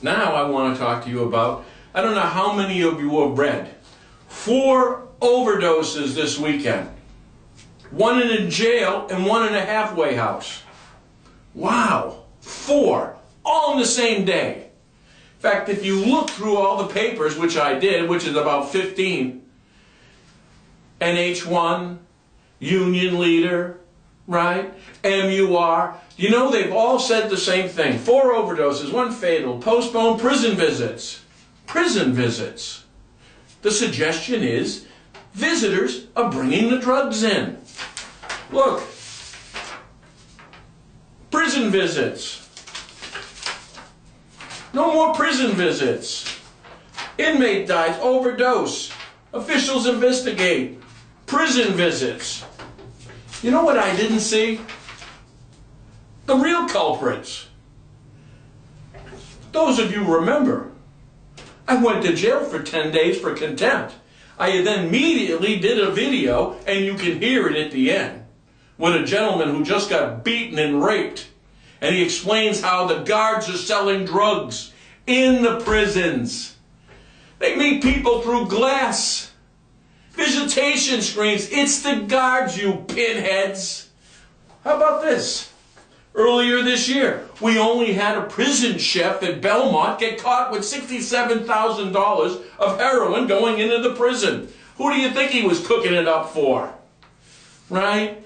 Now I want to talk to you about, I don't know how many of you have read, 4 overdoses this weekend. 1 in a jail and 1 in a halfway house. Wow, 4, all in the same day. In fact, if you look through all the papers, which I did, which is about 15, NH1, Union Leader, right? MUR. You know, they've all said the same thing. 4 overdoses, 1 fatal, postponed prison visits. Prison visits. The suggestion is visitors are bringing the drugs in. Look, prison visits. No more prison visits. Inmate dies, overdose. Officials investigate. Prison visits. You know what I didn't see? The real culprits. Those of you remember, I went to jail for 10 days for contempt. I then immediately did a video, and you can hear it at the end, with a gentleman who just got beaten and raped. And he explains how the guards are selling drugs in the prisons. They meet people through glass. Visitation screens. It's the guards, you pinheads. How about this? Earlier this year, we only had a prison chef at Belmont get caught with $67,000 of heroin going into the prison. Who do you think he was cooking it up for? Right?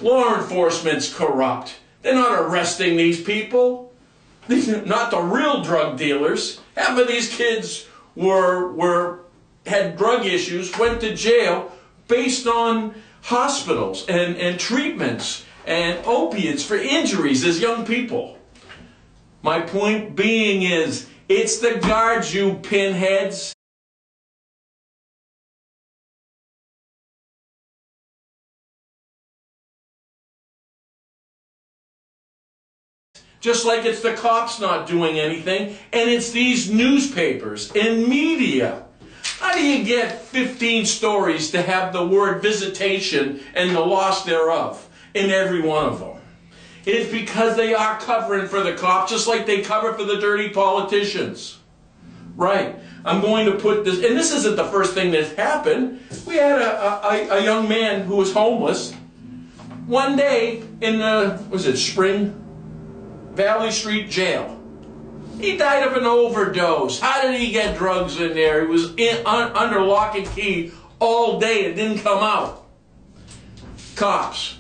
Law enforcement's corrupt. They're not arresting these people. These are not the real drug dealers. Half of these kids had drug issues, went to jail based on hospitals and treatments and opiates for injuries as young people. My point being is, it's the guards, you pinheads. Just like it's the cops not doing anything, and it's these newspapers and media. How do you get 15 stories to have the word visitation and the loss thereof in every one of them? It's because they are covering for the cops, just like they cover for the dirty politicians. Right. I'm going to put this, and this isn't the first thing that's happened. We had a young man who was homeless. One day in spring? Valley Street Jail. He died of an overdose. How did he get drugs in there? He was under lock and key all day and didn't come out. Cops.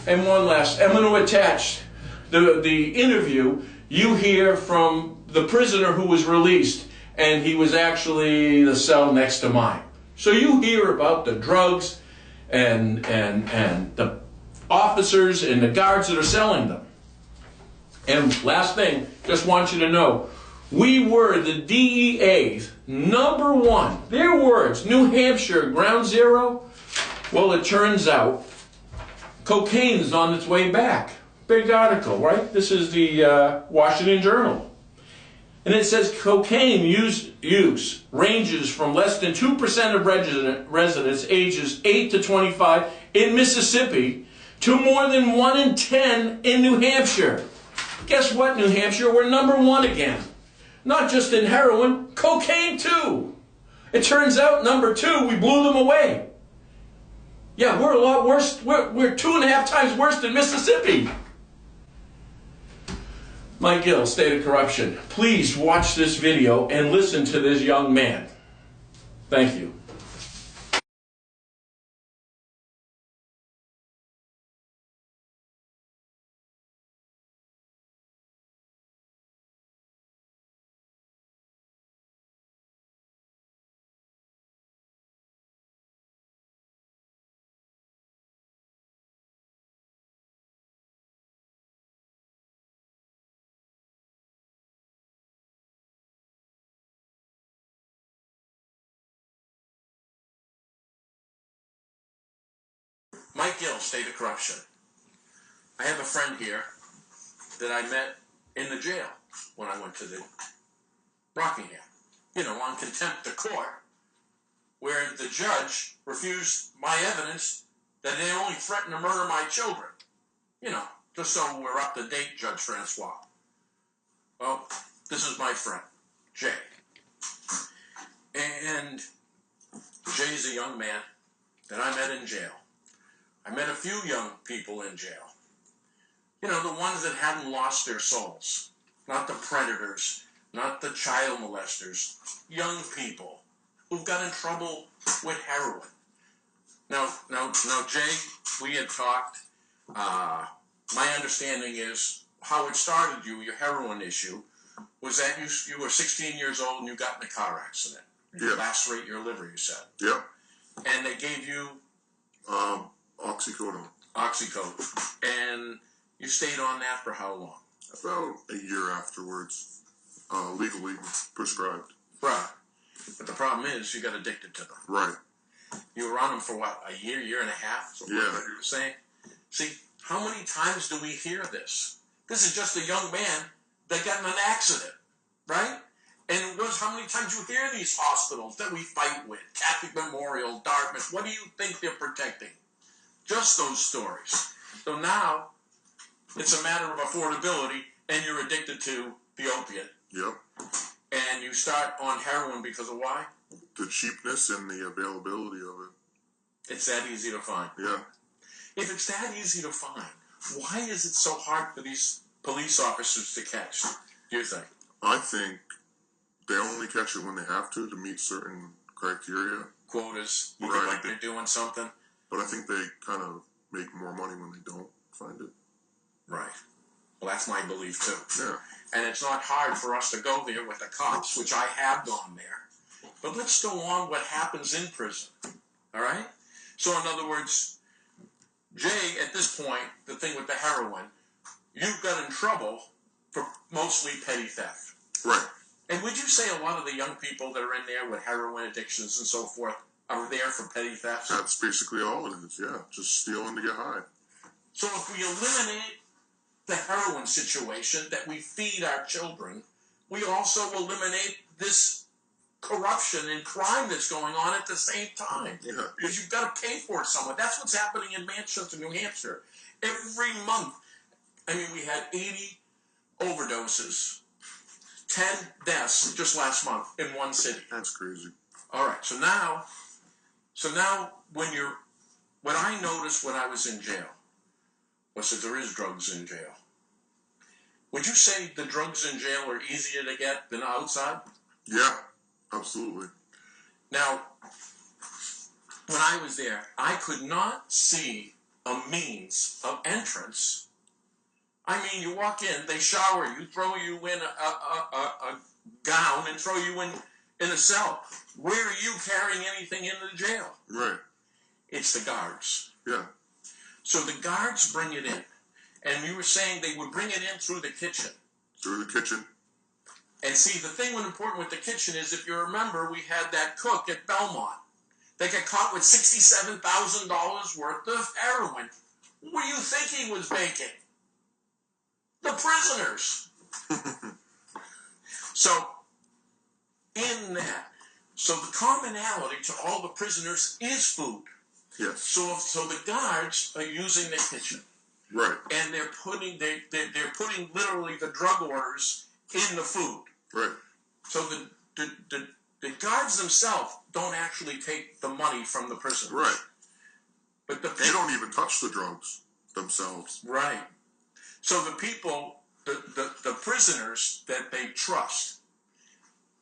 And one last, I'm going to attach the interview you hear from the prisoner who was released, and he was actually the cell next to mine. So you hear about the drugs and the officers and the guards that are selling them. And last thing, just want you to know, we were the DEA's #1. Their words, New Hampshire, ground zero. Well, it turns out cocaine is on its way back. Big article, right? This is the Washington Journal. And it says cocaine use ranges from less than 2% of residents ages 8 to 25 in Mississippi to more than 1 in 10 in New Hampshire. Guess what, New Hampshire? We're #1 again. Not just in heroin, cocaine too. It turns out, #2, we blew them away. Yeah, we're a lot worse. We're 2.5 times worse than Mississippi. Mike Gill, State of Corruption. Please watch this video and listen to this young man. Thank you. Mike Gill, State of Corruption. I have a friend here that I met in the jail when I went to the Rockingham. On contempt of court, where the judge refused my evidence that they only threatened to murder my children. Just so we're up to date, Judge Francois. Well, This is my friend, Jay. And Jay's a young man that I met in jail. I met a few young people in jail. You know, the ones that hadn't lost their souls. Not the predators, not the child molesters. Young people who've got in trouble with heroin. Now, Jay, we had talked. My understanding is how it started your heroin issue, was that you were 16 years old and you got in a car accident. You lacerate your liver, you said. Yeah. And they gave you oxycodone. And you stayed on that for how long? About a year afterwards, legally prescribed. Right. But the problem is you got addicted to them. Right. You were on them for what, a year and a half? So yeah. What you were saying? See, how many times do we hear this? This is just a young man that got in an accident, right? And how many times you hear these hospitals that we fight with, Catholic Memorial, Dartmouth, what do you think they're protecting? Just those stories. So now, it's a matter of affordability, and you're addicted to the opiate. Yep. And you start on heroin because of why? The cheapness and the availability of it. It's that easy to find. Yeah. If it's that easy to find, why is it so hard for these police officers to catch, do you think? I think they only catch it when they have to meet certain criteria. Quotas, right. Feel like they're doing something. But I think they kind of make more money when they don't find it. Right. Well, that's my belief too. Yeah. And it's not hard for us to go there with the cops, which I have gone there. But let's go on what happens in prison. All right? So in other words, Jay, at this point, the thing with the heroin, you got in trouble for mostly petty theft. Right. And would you say a lot of the young people that are in there with heroin addictions and so forth are there for petty theft? That's basically all it is, yeah. Just stealing to get high. So if we eliminate the heroin situation that we feed our children, we also eliminate this corruption and crime that's going on at the same time. Yeah. Because you've got to pay for it somewhere. That's what's happening in Manchester, New Hampshire. Every month, we had 80 overdoses, 10 deaths just last month in one city. That's crazy. All right, so now what I noticed when I was in jail was that there is drugs in jail. Would you say the drugs in jail are easier to get than outside? Yeah, absolutely. Now, when I was there, I could not see a means of entrance. You walk in, they shower you, throw you in a gown, and throw you in a cell. Where are you carrying anything into the jail? Right. It's the guards. Yeah. So the guards bring it in. And you were saying they would bring it in through the kitchen. Through the kitchen. And see, the thing that's important with the kitchen is, if you remember, we had that cook at Belmont that got caught with $67,000 worth of heroin. What do you think he was making? The prisoners. So, in that, so the commonality to all the prisoners is food. Yes. So the guards are using the kitchen. Right. And they're putting literally the drug orders in the food. Right. So the guards themselves don't actually take the money from the prisoners. Right. But they don't even touch the drugs themselves. Right. So the people, the prisoners that they trust,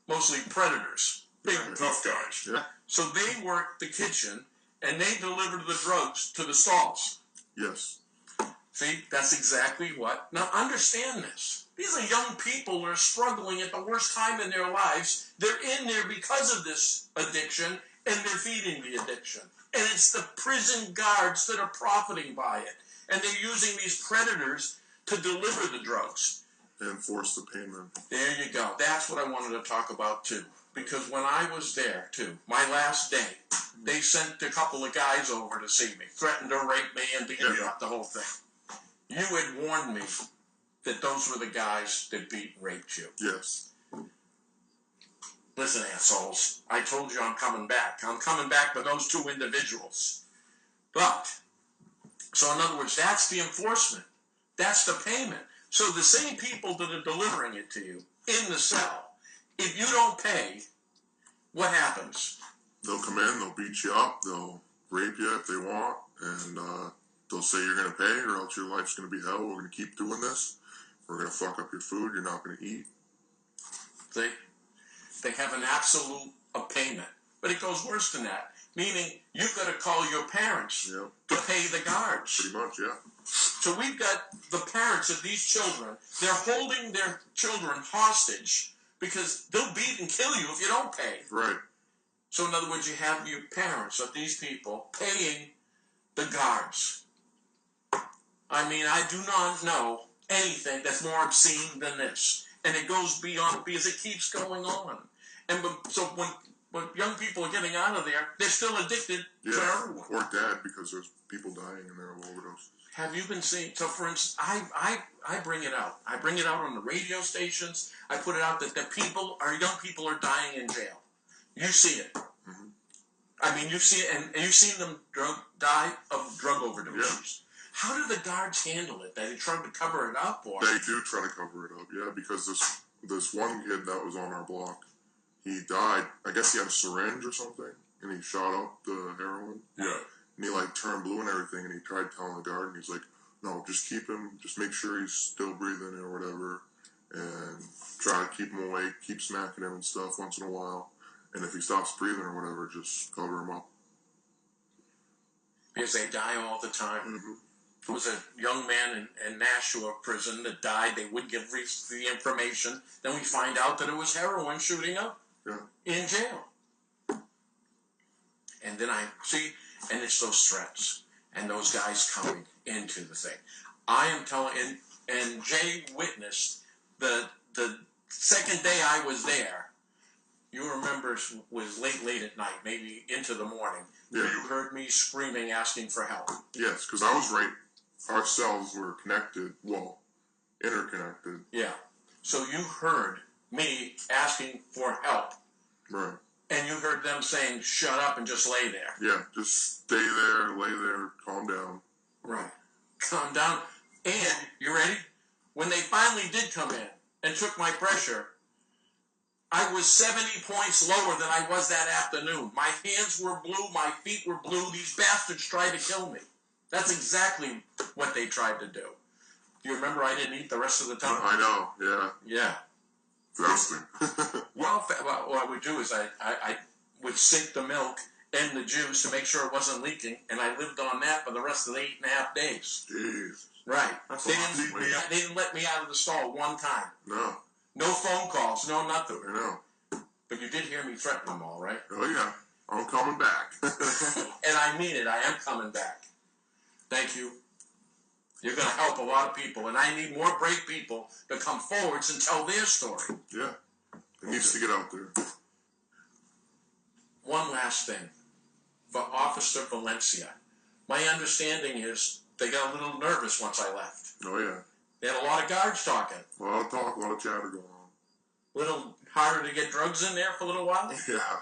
mostly predators, big tough guys. Yeah. So they work the kitchen and they deliver the drugs to the stalls. Yes. See, that's exactly what. Now understand this. These are young people who are struggling at the worst time in their lives. They're in there because of this addiction, and they're feeding the addiction. And it's the prison guards that are profiting by it. And they're using these predators to deliver the drugs. And force the payment. There you go. That's what I wanted to talk about, too. Because when I was there, too, my last day, they sent a couple of guys over to see me, threatened to rape me and to interrupt the whole thing. You had warned me that those were the guys that beat and raped you. Yes. Listen, assholes, I told you I'm coming back. I'm coming back for those two individuals. But, so in other words, that's the enforcement. That's the payment. So the same people that are delivering it to you, in the cell. If you don't pay, what happens? They'll come in, they'll beat you up, they'll rape you if they want, and they'll say you're going to pay or else your life's going to be hell. We're going to keep doing this. We're going to fuck up your food. You're not going to eat. They have an absolute of payment. But it goes worse than that. Meaning, you've got to call your parents to pay the guards. Pretty much, yeah. So we've got the parents of these children. They're holding their children hostage because they'll beat and kill you if you don't pay. Right. So in other words, you have your parents of these people paying the guards. I mean, I do not know anything that's more obscene than this. And it goes beyond, because it keeps going on. And so when young people are getting out of there, they're still addicted to heroin. Or dead because there's people dying in there of overdoses. Have you been seeing, so for instance, I bring it out. I bring it out on the radio stations. I put it out that young people are dying in jail. You see it. Mm-hmm. I mean, you see it, and you've seen them die of drug overdoses. Yeah. How do the guards handle it? They try to cover it up, or they do try to cover it up, yeah. Because this one kid that was on our block, he died. I guess he had a syringe or something, and he shot up the heroin. Yeah. And he like turned blue and everything, and he tried telling the guard, and he's like, "No, just keep him. Just make sure he's still breathing or whatever, and try to keep him awake. Keep smacking him and stuff once in a while." And if he stops breathing or whatever, just cover him up. Because they die all the time. Mm-hmm. There was a young man in Nashua prison that died. They wouldn't give the information. Then we find out that it was heroin shooting up in jail. And then I see, and it's those threats and those guys coming into the thing. I am telling, and Jay witnessed the second day I was there. You remember it was late at night, maybe into the morning. Yeah. You heard me screaming, asking for help. Yes, because I was right. Our cells were connected, interconnected. Yeah. So you heard me asking for help. Right. And you heard them saying, shut up and just lay there. Yeah, just stay there, lay there, calm down. Right. Calm down. And, you ready? When they finally did come in and took my pressure, I was 70 points lower than I was that afternoon. My hands were blue, my feet were blue. These bastards tried to kill me. That's exactly what they tried to do. Do you remember I didn't eat the rest of the time? I know, yeah. Yeah. Fasting. Well, what I would do is I would sink the milk and the juice to make sure it wasn't leaking, and I lived on that for the rest of the 8.5 days. Jeez. Right. They didn't let me out of the stall one time. No. No phone calls, no nothing. I know. But you did hear me threaten them all, right? Oh, yeah. I'm coming back. And I mean it. I am coming back. Thank you. You're going to help a lot of people, and I need more brave people to come forwards and tell their story. Yeah. It needs to get out there. One last thing. For Officer Valencia, my understanding is they got a little nervous once I left. Oh, yeah. They had a lot of guards talking. A lot of talk, a lot of chatter going on. A little harder to get drugs in there for a little while. Yeah.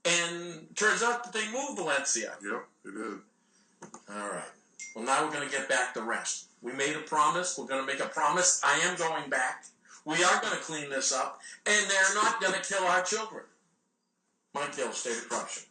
And turns out that they moved Valencia. Yep, it did. All right. Well, now we're going to get back the rest. We made a promise. We're going to make a promise. I am going back. We are going to clean this up. And they're not going to kill our children. Mike Gill, State of Corruption.